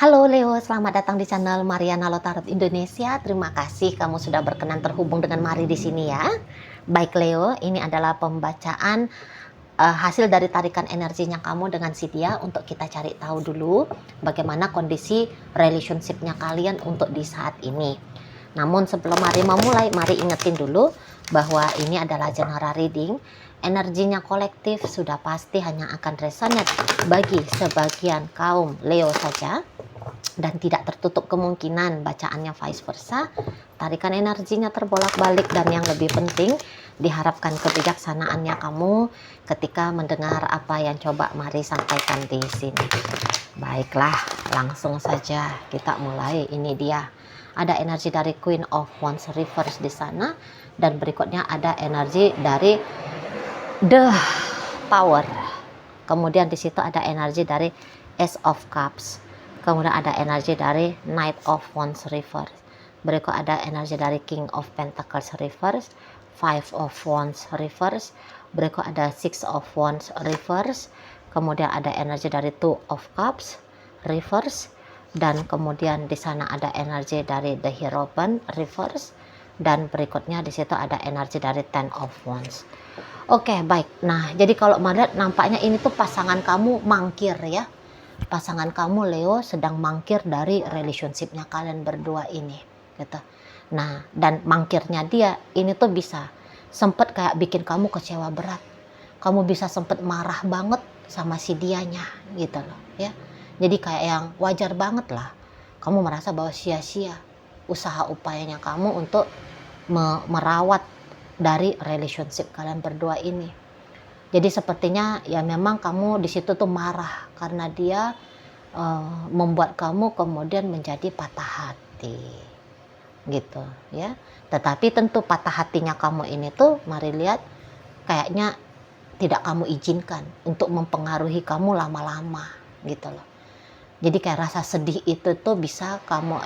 Halo Leo, selamat datang di channel Mariana Lotarot Indonesia. Terima kasih kamu sudah berkenan terhubung dengan Mari di sini ya. Baik Leo, ini adalah pembacaan hasil dari tarikan energinya kamu dengan si dia untuk kita cari tahu dulu bagaimana kondisi relationship-nya kalian untuk di saat ini. Namun sebelum Mari memulai, Mari ingetin dulu bahwa ini adalah general reading. Energinya kolektif sudah pasti hanya akan resonate bagi sebagian kaum Leo saja, dan tidak tertutup kemungkinan bacaannya vice versa. Tarikan energinya terbolak-balik, dan yang lebih penting diharapkan kebijaksanaannya kamu ketika mendengar apa yang coba Mari sampaikan di sini. Baiklah, langsung saja kita mulai. Ini dia. Ada energi dari Queen of Wands reverse di sana, dan berikutnya ada energi dari The Power. Kemudian di situ ada energi dari Ace of Cups. Kemudian ada energi dari Knight of Wands reverse. Berikut ada energi dari King of Pentacles reverse, Five of Wands reverse. Berikut ada Six of Wands reverse. Kemudian ada energi dari Two of Cups reverse. Dan kemudian di sana ada energi dari The Hierophant reverse. Dan berikutnya di situ ada energi dari Ten of Wands. Oke, baik. Nah, jadi kalau melihat nampaknya ini tuh pasangan kamu mangkir ya. Pasangan kamu Leo sedang mangkir dari relationship-nya kalian berdua ini gitu. Nah, dan mangkirnya dia ini tuh bisa sempet kayak bikin kamu kecewa berat. Kamu bisa sempet marah banget sama si dianya gitu loh ya. Jadi kayak yang wajar banget lah. Kamu merasa bahwa sia-sia usaha upayanya kamu untuk merawat dari relationship kalian berdua ini. Jadi sepertinya ya memang kamu di situ tuh marah karena dia membuat kamu kemudian menjadi patah hati gitu ya. Tetapi tentu patah hatinya kamu ini tuh Mari lihat kayaknya tidak kamu izinkan untuk mempengaruhi kamu lama-lama gitu loh. Jadi kayak rasa sedih itu tuh bisa kamu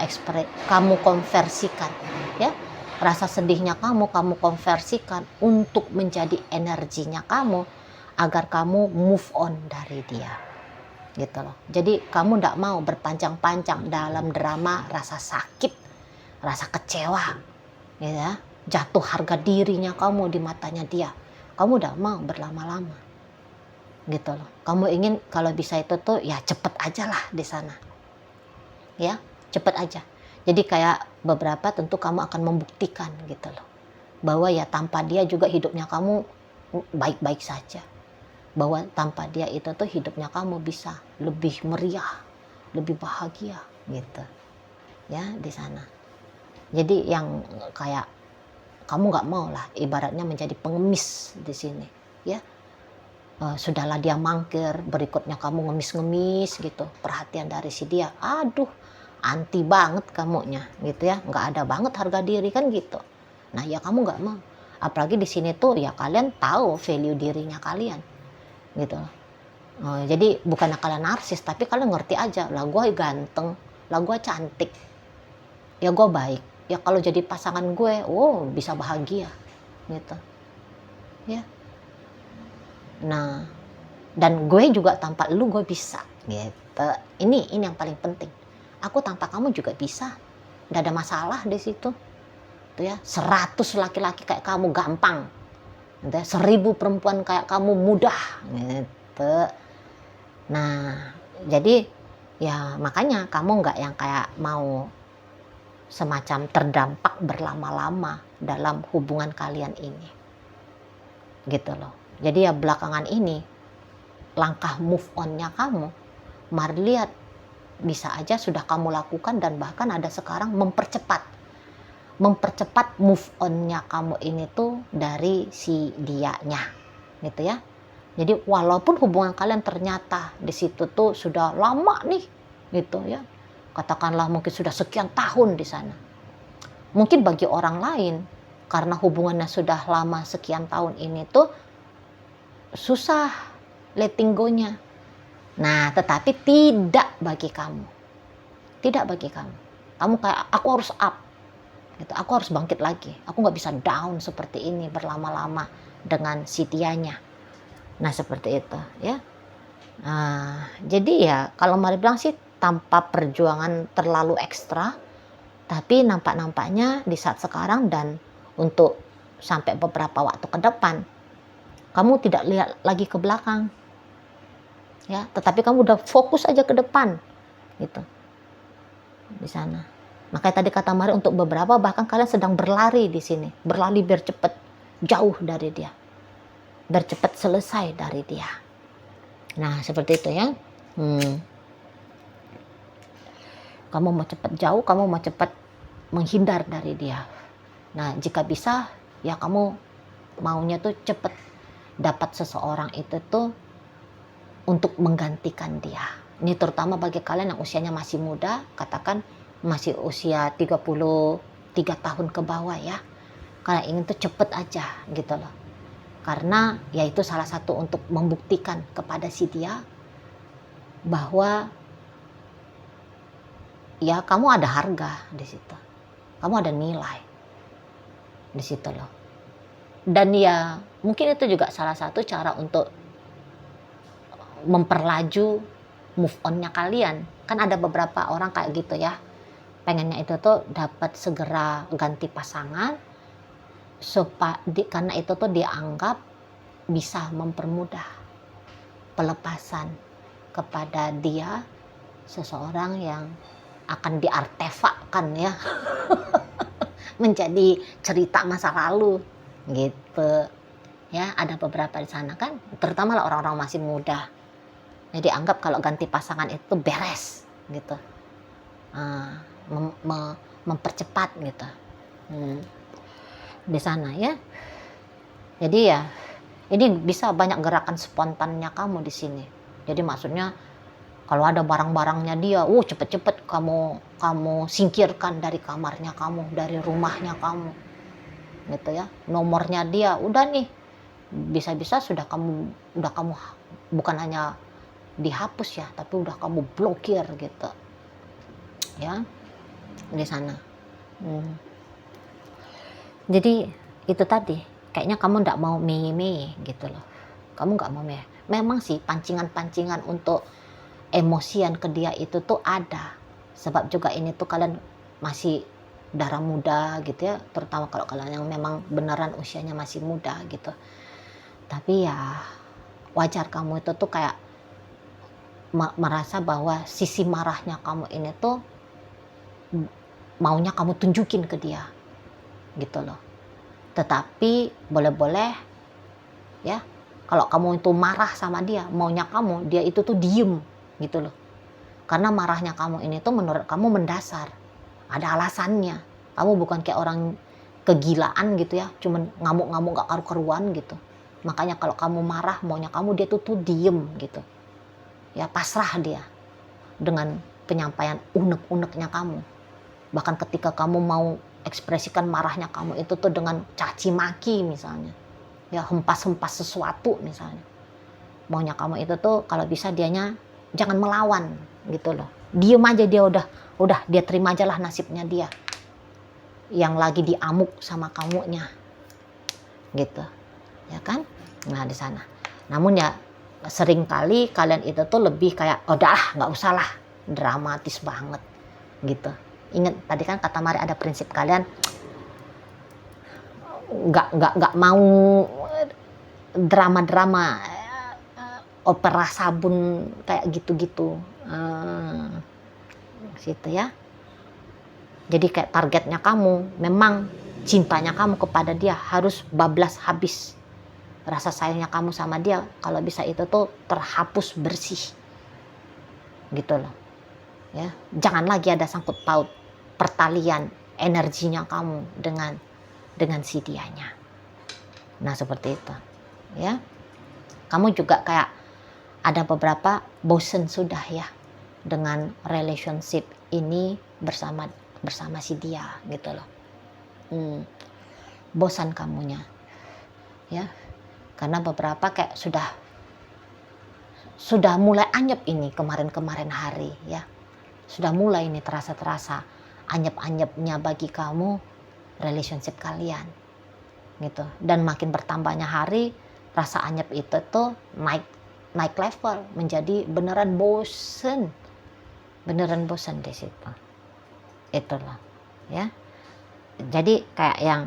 konversikan ya. Rasa sedihnya kamu konversikan untuk menjadi energinya kamu agar kamu move on dari dia gitu loh. Jadi kamu tidak mau berpanjang-panjang dalam drama rasa sakit, rasa kecewa ya, jatuh harga dirinya kamu di matanya dia. Kamu tidak mau berlama-lama gitu loh. Kamu ingin kalau bisa itu tuh ya cepet aja lah di sana ya, cepet aja. Jadi kayak beberapa tentu kamu akan membuktikan gitu loh bahwa ya tanpa dia juga hidupnya kamu baik-baik saja, bahwa tanpa dia itu tuh hidupnya kamu bisa lebih meriah, lebih bahagia gitu ya di sana. Jadi yang kayak kamu nggak mau lah ibaratnya menjadi pengemis di sini ya. Sudahlah dia mangkir, berikutnya kamu ngemis-ngemis gitu, perhatian dari si dia, aduh anti banget kamunya gitu ya, nggak ada banget harga diri kan gitu. Nah ya kamu nggak mau, apalagi di sini tuh ya kalian tahu value dirinya kalian gitu. Jadi bukannya kalian narsis, tapi kalian ngerti aja lah, gue ganteng, lah gue cantik, ya gue baik, ya kalau jadi pasangan gue, oh bisa bahagia gitu ya. Nah, dan gue juga tanpa lu gue bisa gitu. Ini yang paling penting. Aku tanpa kamu juga bisa. Nggak ada masalah di situ. Tuh ya, 100 laki-laki kayak kamu gampang. Gitu ya, 1000 perempuan kayak kamu mudah gitu. Nah, jadi ya makanya kamu nggak yang kayak mau semacam terdampak berlama-lama dalam hubungan kalian ini. Gitu loh. Jadi ya belakangan ini langkah move on-nya kamu, Mari lihat bisa aja sudah kamu lakukan, dan bahkan ada sekarang mempercepat move on-nya kamu ini tuh dari si dianya gitu ya. Jadi walaupun hubungan kalian ternyata di situ tuh sudah lama nih gitu ya, katakanlah mungkin sudah sekian tahun di sana, mungkin bagi orang lain karena hubungannya sudah lama sekian tahun ini tuh susah letting go-nya. Nah, tetapi tidak bagi kamu. Tidak bagi kamu. Kamu kayak, aku harus up. Gitu. Aku harus bangkit lagi. Aku nggak bisa down seperti ini berlama-lama dengan si dianya. Nah, seperti itu ya. Jadi ya kalau Mari bilang sih tanpa perjuangan terlalu ekstra, tapi nampak-nampaknya di saat sekarang dan untuk sampai beberapa waktu ke depan, kamu tidak lihat lagi ke belakang, ya, tetapi kamu udah fokus aja ke depan, gitu, di sana. Makanya tadi kata Mari untuk beberapa bahkan kalian sedang berlari di sini, berlari biar cepat jauh dari dia, biar cepat selesai dari dia. Nah seperti itu ya. Kamu mau cepat jauh, kamu mau cepat menghindar dari dia. Nah jika bisa ya kamu maunya tuh cepat dapat seseorang itu tuh untuk menggantikan dia. Ini terutama bagi kalian yang usianya masih muda, katakan masih usia 33 tahun ke bawah ya. Kalian ingin tuh cepet aja gitu loh. Karena ya itu salah satu untuk membuktikan kepada si dia bahwa ya kamu ada harga di situ. Kamu ada nilai di situ loh. Dan ya mungkin itu juga salah satu cara untuk memperlaju move on-nya kalian. Kan ada beberapa orang kayak gitu ya. Pengennya itu tuh dapat segera ganti pasangan karena itu tuh dianggap bisa mempermudah pelepasan kepada dia, seseorang yang akan diartefakkan ya menjadi cerita masa lalu gitu ya. Ada beberapa di sana kan, terutama lah orang-orang masih muda, jadi anggap kalau ganti pasangan itu beres gitu, mempercepat gitu di sana ya. Jadi ya ini bisa banyak gerakan spontannya kamu di sini. Jadi maksudnya kalau ada barang-barangnya dia, cepet-cepet kamu singkirkan dari kamarnya kamu, dari rumahnya kamu, gitu ya. Nomornya dia, udah nih, bisa-bisa sudah kamu bukan hanya dihapus ya, tapi udah kamu blokir gitu, ya, di sana. Jadi itu tadi, kayaknya kamu nggak mau meye-meye gitu loh. Kamu nggak mau meye. Memang sih pancingan-pancingan untuk emosian ke dia itu tuh ada, sebab juga ini tuh kalian masih darah muda gitu ya, terutama kalau kalian yang memang beneran usianya masih muda gitu. Tapi ya wajar kamu itu tuh kayak merasa bahwa sisi marahnya kamu ini tuh maunya kamu tunjukin ke dia gitu loh. Tetapi boleh-boleh ya, kalau kamu itu marah sama dia, maunya dia itu tuh diem gitu loh. Karena marahnya kamu ini tuh menurut kamu mendasar, ada alasannya. Kamu bukan kayak orang kegilaan gitu ya, cuman ngamuk-ngamuk gak karu-karuan gitu. Makanya kalau kamu marah, maunya dia tuh diem gitu ya, pasrah dia dengan penyampaian unek-uneknya kamu. Bahkan ketika kamu mau ekspresikan marahnya kamu itu tuh dengan caci maki misalnya ya, hempas-hempas sesuatu misalnya, maunya kamu itu tuh kalau bisa dianya jangan melawan gitu loh, diem aja dia, udah dia terima aja lah nasibnya dia yang lagi diamuk sama kamunya gitu ya kan. Nah di sana, namun ya seringkali kalian itu tuh lebih kayak nggak usah lah dramatis banget gitu. Ingat tadi kan kata Mari ada prinsip kalian nggak mau drama-drama opera sabun kayak gitu-gitu situ ya. Jadi kayak targetnya kamu memang cintanya kamu kepada dia harus bablas habis, rasa sayangnya kamu sama dia kalau bisa itu tuh terhapus bersih gitu loh ya. Jangan lagi ada sangkut paut pertalian energinya kamu dengan si dianya. Nah seperti itu ya. Kamu juga kayak ada beberapa bosen sudah ya dengan relationship ini bersama si dia gitu loh. Bosan kamunya ya, karena beberapa kayak sudah mulai anyep ini kemarin hari ya, sudah mulai ini terasa anyep-anyepnya bagi kamu relationship kalian gitu. Dan makin bertambahnya hari, rasa anyep itu tuh naik level menjadi beneran bosen beneran bosan di situ. Itulah ya. Jadi kayak yang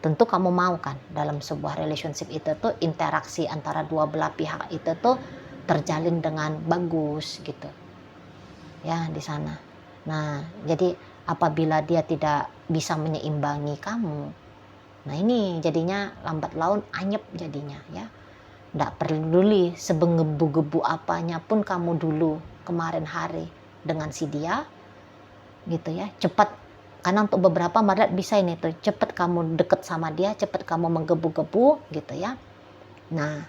tentu kamu mau kan dalam sebuah relationship itu tuh interaksi antara dua belah pihak itu tuh terjalin dengan bagus gitu ya di sana. Nah jadi apabila dia tidak bisa menyeimbangi kamu, nah ini jadinya lambat laun anyep jadinya ya. Nggak peduli sebegebu-gebu apanya pun kamu dulu kemarin hari dengan si dia gitu ya, cepat. Karena untuk beberapa Maret bisa ini tuh cepat kamu deket sama dia, cepat kamu menggebu-gebu gitu ya. Nah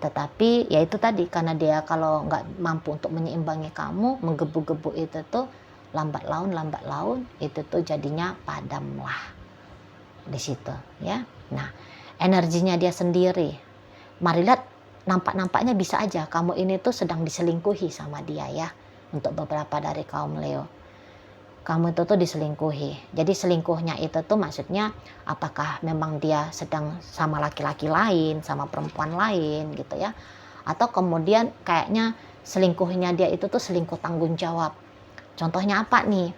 tetapi ya itu tadi, karena dia kalau nggak mampu untuk menyeimbangi kamu, menggebu-gebu itu tuh lambat laun itu tuh jadinya padam lah di situ ya. Nah energinya dia sendiri, mari lihat, nampaknya bisa aja kamu ini tuh sedang diselingkuhi sama dia ya. Untuk beberapa dari kaum Leo, kamu itu tuh diselingkuhi. Jadi selingkuhnya itu tuh maksudnya apakah memang dia sedang sama laki-laki lain, sama perempuan lain gitu ya. Atau kemudian kayaknya selingkuhnya dia itu tuh selingkuh tanggung jawab. Contohnya apa nih?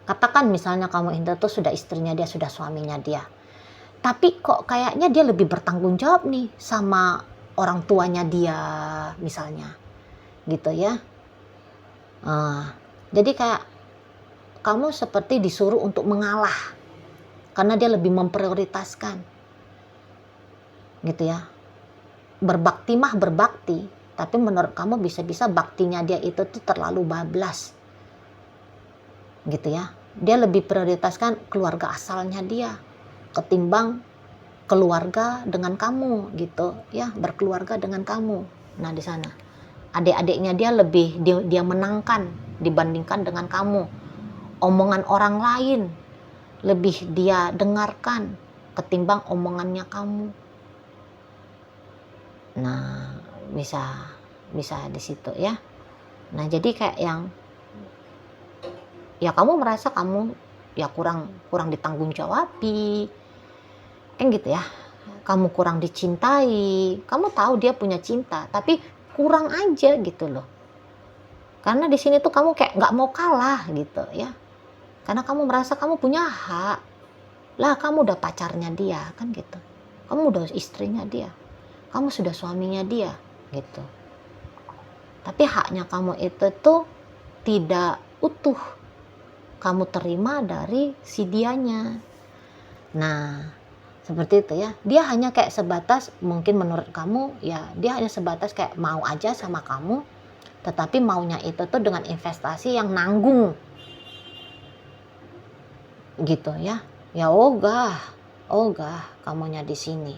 Katakan misalnya kamu itu tuh sudah istrinya dia, sudah suaminya dia. Tapi kok kayaknya dia lebih bertanggung jawab nih sama orang tuanya dia misalnya. Gitu ya. Jadi kayak kamu seperti disuruh untuk mengalah karena dia lebih memprioritaskan gitu ya. Berbakti mah berbakti, tapi menurut kamu bisa-bisa baktinya dia itu tuh terlalu bablas gitu ya. Dia lebih prioritaskan keluarga asalnya dia ketimbang keluarga dengan kamu gitu ya, berkeluarga dengan kamu. Nah di sana adik-adiknya dia lebih dia menangkan dibandingkan dengan kamu. Omongan orang lain lebih dia dengarkan ketimbang omongannya kamu. Nah bisa di situ ya. Nah jadi kayak yang ya kamu merasa kamu ya kurang ditanggung jawabi kan gitu ya. Kamu kurang dicintai, kamu tahu dia punya cinta tapi kurang aja gitu loh. Karena di sini tuh kamu kayak nggak mau kalah gitu ya. Karena kamu merasa kamu punya hak. Lah kamu udah pacarnya dia kan gitu. Kamu udah istrinya dia. Kamu sudah suaminya dia gitu. Tapi haknya kamu itu tuh tidak utuh. Kamu terima dari si dianya. Nah seperti itu ya. Dia hanya kayak sebatas, mungkin menurut kamu ya dia hanya sebatas kayak mau aja sama kamu, tetapi maunya itu tuh dengan investasi yang nanggung gitu ya. Ya ogah kamunya di sini.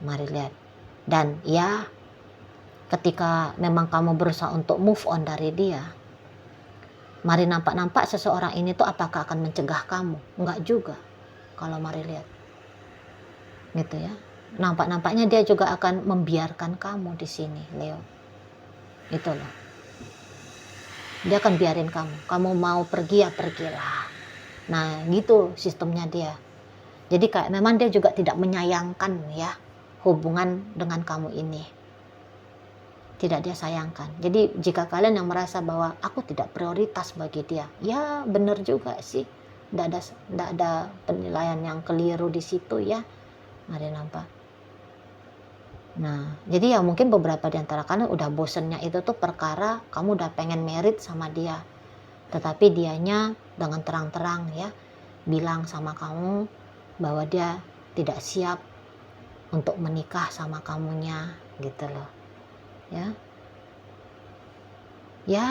Mari lihat. Dan ya ketika memang kamu berusaha untuk move on dari dia, mari nampak seseorang ini tuh apakah akan mencegah kamu? Enggak juga. Kalau mari lihat gitu ya, nampaknya dia juga akan membiarkan kamu di sini Leo. Itu loh, dia akan biarin kamu mau pergi ya pergilah. Nah gitu sistemnya dia. Jadi kayak memang dia juga tidak menyayangkan ya hubungan dengan kamu ini, tidak dia sayangkan. Jadi jika kalian yang merasa bahwa aku tidak prioritas bagi dia, ya benar juga sih. Nggak ada penilaian yang keliru di situ ya. Mari nampak. Nah, jadi ya mungkin beberapa di antara kalian udah bosennya itu tuh perkara kamu udah pengen married sama dia. Tetapi dianya dengan terang-terang ya bilang sama kamu bahwa dia tidak siap untuk menikah sama kamunya gitu loh. Ya. Ya,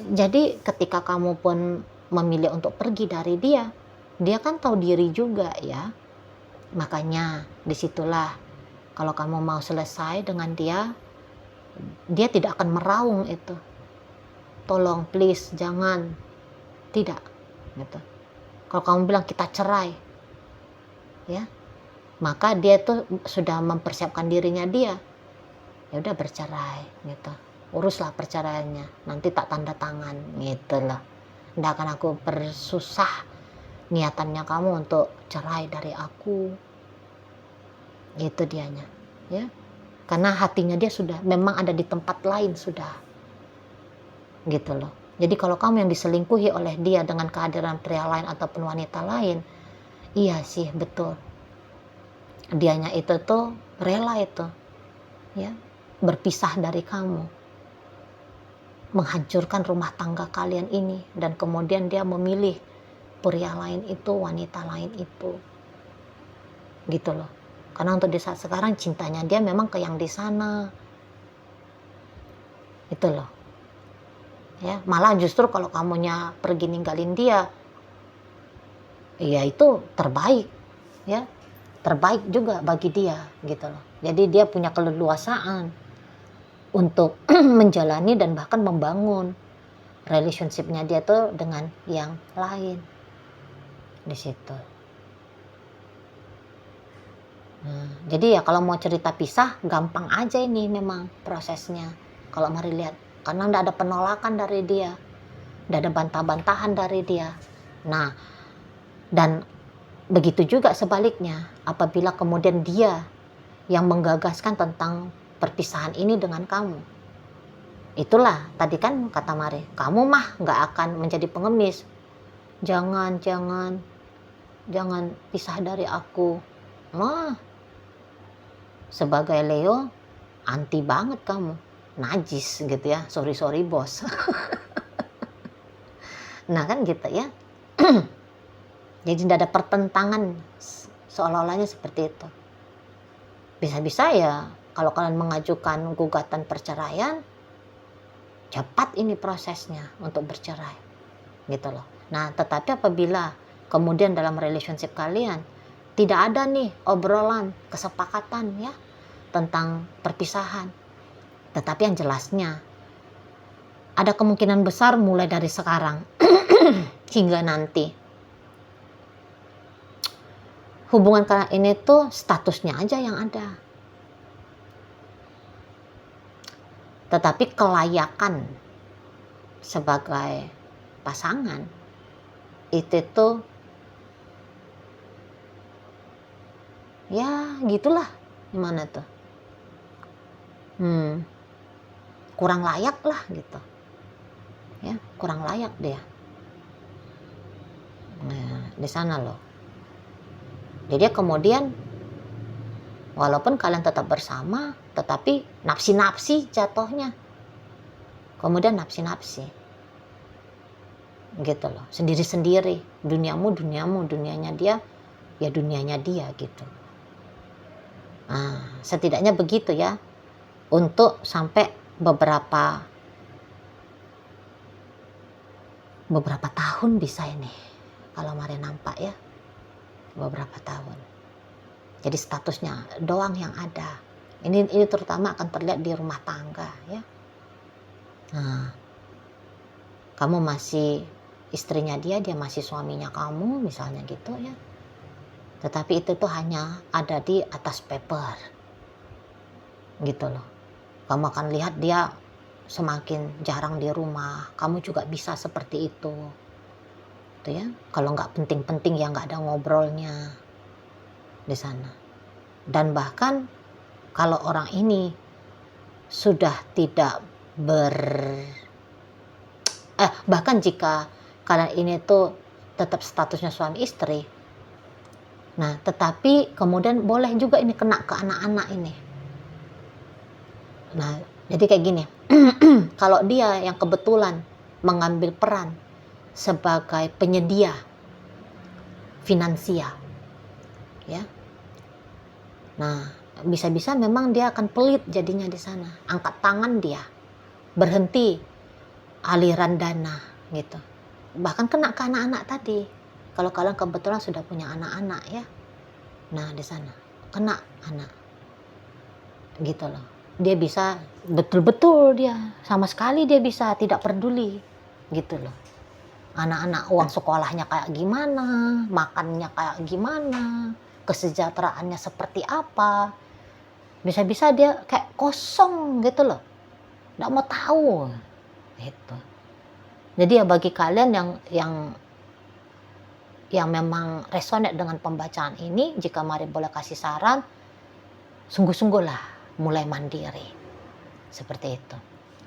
jadi ketika kamu pun memilih untuk pergi dari dia kan tahu diri juga ya. Makanya disitulah kalau kamu mau selesai dengan dia tidak akan meraung itu. Tolong please jangan, tidak gitu. Kalau kamu bilang kita cerai ya, maka dia tuh sudah mempersiapkan dirinya dia. Ya udah bercerai gitu. Uruslah perceraiannya, nanti tak tanda tangan gitu loh. Nggak akan aku persusah niatannya kamu untuk cerai dari aku. Itu dianya ya. Karena hatinya dia sudah memang ada di tempat lain sudah. Gitu loh. Jadi kalau kamu yang diselingkuhi oleh dia dengan kehadiran pria lain ataupun wanita lain, iya sih betul. Dianya itu tuh rela itu, ya, berpisah dari kamu, menghancurkan rumah tangga kalian ini, dan kemudian dia memilih pria lain itu, wanita lain itu, gitu loh. Karena untuk di saat sekarang cintanya dia memang ke yang di sana, itu loh. Ya, malah justru kalau kamunya pergi ninggalin dia, ya itu terbaik, ya, terbaik juga bagi dia, gitu loh. Jadi dia punya keleluasaan untuk menjalani dan bahkan membangun relationship-nya dia tuh dengan yang lain di situ. Nah, jadi ya kalau mau cerita pisah gampang aja ini memang prosesnya. Kalau mari lihat, karena nggak ada penolakan dari dia, nggak ada bantah-bantahan dari dia. Nah, dan begitu juga sebaliknya, apabila kemudian dia yang menggagaskan tentang perpisahan ini dengan kamu. Itulah tadi kan kata Mari, kamu mah nggak akan menjadi pengemis. Jangan pisah dari aku. Mah, sebagai Leo, anti banget kamu. Najis gitu ya, sorry bos. Nah kan gitu ya. Jadi tidak ada pertentangan, seolah-olahnya seperti itu. Bisa-bisa ya kalau kalian mengajukan gugatan perceraian, cepat ini prosesnya untuk bercerai, gitu loh. Nah, tetapi apabila kemudian dalam relationship kalian tidak ada nih obrolan, kesepakatan ya tentang perpisahan, tetapi yang jelasnya ada kemungkinan besar mulai dari sekarang hingga nanti hubungan kalian ini tuh statusnya aja yang ada, tetapi kelayakan sebagai pasangan itu tuh ya gitulah, gimana tuh, kurang layak lah gitu ya, kurang layak dia. Nah di sana loh. Jadi kemudian walaupun kalian tetap bersama, tetapi nafsi-nafsi jatuhnya. Kemudian nafsi-nafsi. Gitu loh. Sendiri-sendiri. Duniamu, dunianya dia, ya dunianya dia gitu. Nah, setidaknya begitu ya. Untuk sampai beberapa tahun bisa ini. Kalau Mari nampak ya. Beberapa tahun. Jadi statusnya doang yang ada. Ini terutama akan terlihat di rumah tangga ya. Nah, kamu masih istrinya dia masih suaminya kamu misalnya gitu ya. Tetapi itu tuh hanya ada di atas paper. Gitu loh. Kamu akan lihat dia semakin jarang di rumah. Kamu juga bisa seperti itu. Ya, kalau nggak penting-penting ya nggak ada ngobrolnya di sana. Dan bahkan kalau orang ini sudah tidak bahkan jika kalian ini tuh tetap statusnya suami istri, nah tetapi kemudian boleh juga ini kena ke anak-anak ini. Nah jadi kayak gini, kalau dia yang kebetulan mengambil peran sebagai penyedia finansial ya, nah bisa-bisa memang dia akan pelit jadinya di sana, angkat tangan dia, berhenti aliran dana gitu, bahkan kena ke anak-anak tadi. Kalau kalian kebetulan sudah punya anak-anak ya, nah di sana kena anak gitu loh. Dia bisa betul-betul dia sama sekali dia bisa tidak peduli gitu loh. Anak-anak uang sekolahnya kayak gimana, makannya kayak gimana, kesejahteraannya seperti apa. Bisa-bisa dia kayak kosong gitu loh. Nggak mau tahu. Gitu. Jadi ya bagi kalian yang memang resonate dengan pembacaan ini, jika Mari boleh kasih saran, sungguh-sungguhlah mulai mandiri. Seperti itu.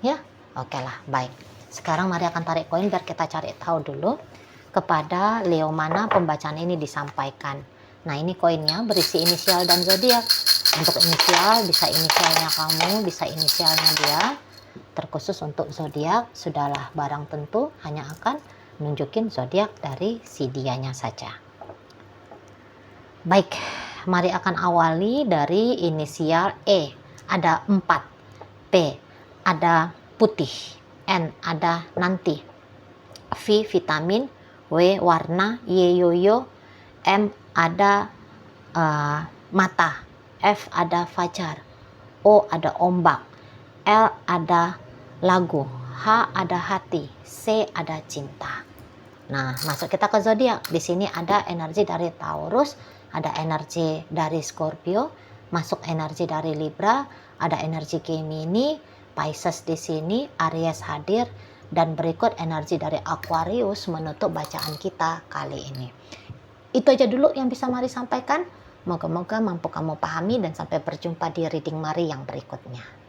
Ya, oke lah, baik. Sekarang Mari akan tarik koin biar kita cari tahu dulu kepada Leo mana pembacaan ini disampaikan. Nah, ini koinnya berisi inisial dan zodiak. Untuk inisial bisa inisialnya kamu, bisa inisialnya dia. Terkhusus untuk zodiak, sudahlah barang tentu hanya akan nunjukin zodiak dari si dianya saja. Baik, mari akan awali dari inisial E. Ada 4. P ada putih, N ada nanti, V vitamin, W warna, Y yoyo, M ada mata, F ada fajar, O ada ombak, L ada lagu, H ada hati, C ada cinta. Nah, masuk kita ke zodiak. Di sini ada energi dari Taurus, ada energi dari Scorpio, masuk energi dari Libra, ada energi Gemini, Pisces di sini, Aries hadir, dan berikut energi dari Aquarius menutup bacaan kita kali ini. Itu aja dulu yang bisa Mari sampaikan. Moga-moga mampu kamu pahami dan sampai berjumpa di reading Mari yang berikutnya.